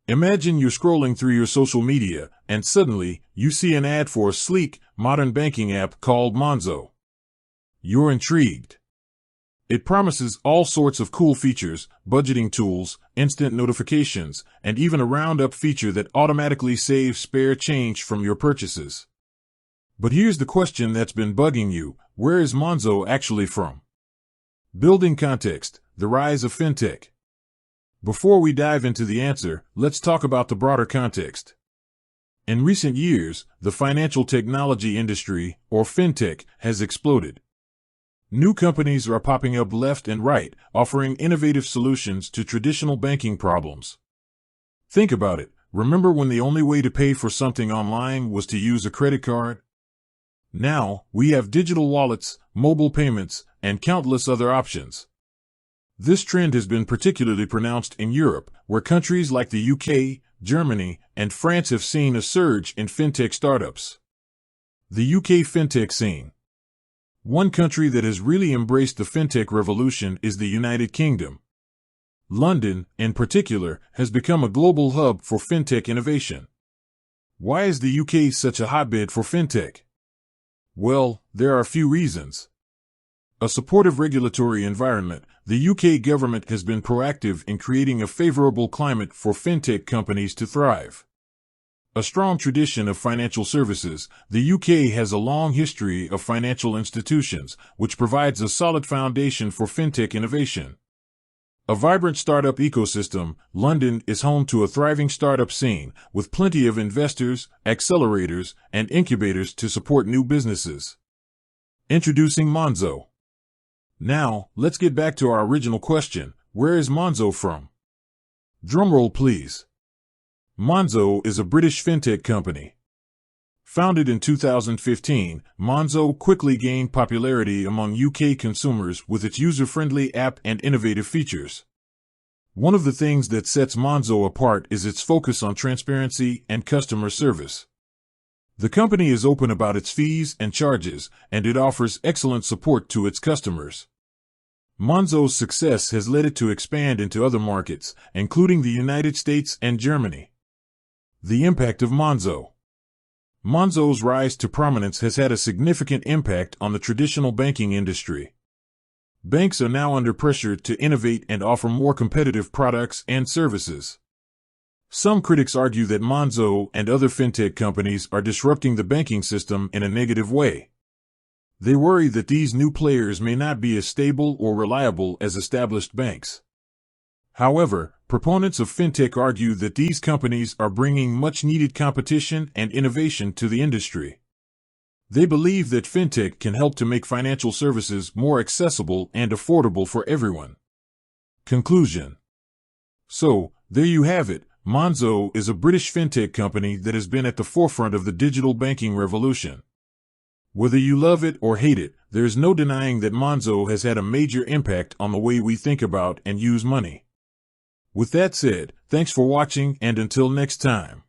Imagine you're scrolling through your social media, and suddenly, you see an ad for a sleek, modern banking app called Monzo. You're intrigued. It promises all sorts of cool features, budgeting tools, instant notifications, and even a roundup feature that automatically saves spare change from your purchases. But here's the question that's been bugging you: where is Monzo actually from? Building context: the rise of fintech. Before we dive into the answer, let's talk about the broader context. In recent years, the financial technology industry, or fintech, has exploded. New companies are popping up left and right, offering innovative solutions to traditional banking problems. Think about it. Remember when the only way to pay for something online was to use a credit card? Now, we have digital wallets, mobile payments, and countless other options. This trend has been particularly pronounced in Europe, where countries like the UK, Germany, and France have seen a surge in fintech startups. The UK fintech scene. One country that has really embraced the fintech revolution is the United Kingdom. London, in particular, has become a global hub for fintech innovation. Why is the UK such a hotbed for fintech? Well, there are a few reasons. A supportive regulatory environment. The UK government has been proactive in creating a favorable climate for fintech companies to thrive. A strong tradition of financial services. The UK has a long history of financial institutions, which provides a solid foundation for fintech innovation. A vibrant startup ecosystem. London is home to a thriving startup scene, with plenty of investors, accelerators, and incubators to support new businesses. Introducing Monzo. Now, let's get back to our original question: where is Monzo from? Drumroll please. Monzo is a British fintech company. Founded in 2015, Monzo quickly gained popularity among UK consumers with its user-friendly app and innovative features. One of the things that sets Monzo apart is its focus on transparency and customer service. The company is open about its fees and charges, and it offers excellent support to its customers. Monzo's success has led it to expand into other markets, including the United States and Germany. The impact of Monzo. Monzo's rise to prominence has had a significant impact on the traditional banking industry. Banks are now under pressure to innovate and offer more competitive products and services. Some critics argue that Monzo and other fintech companies are disrupting the banking system in a negative way. They worry that these new players may not be as stable or reliable as established banks. However, proponents of fintech argue that these companies are bringing much-needed competition and innovation to the industry. They believe that fintech can help to make financial services more accessible and affordable for everyone. Conclusion. So, there you have it. Monzo is a British fintech company that has been at the forefront of the digital banking revolution. Whether you love it or hate it, there is no denying that Monzo has had a major impact on the way we think about and use money. With that said, thanks for watching, and until next time.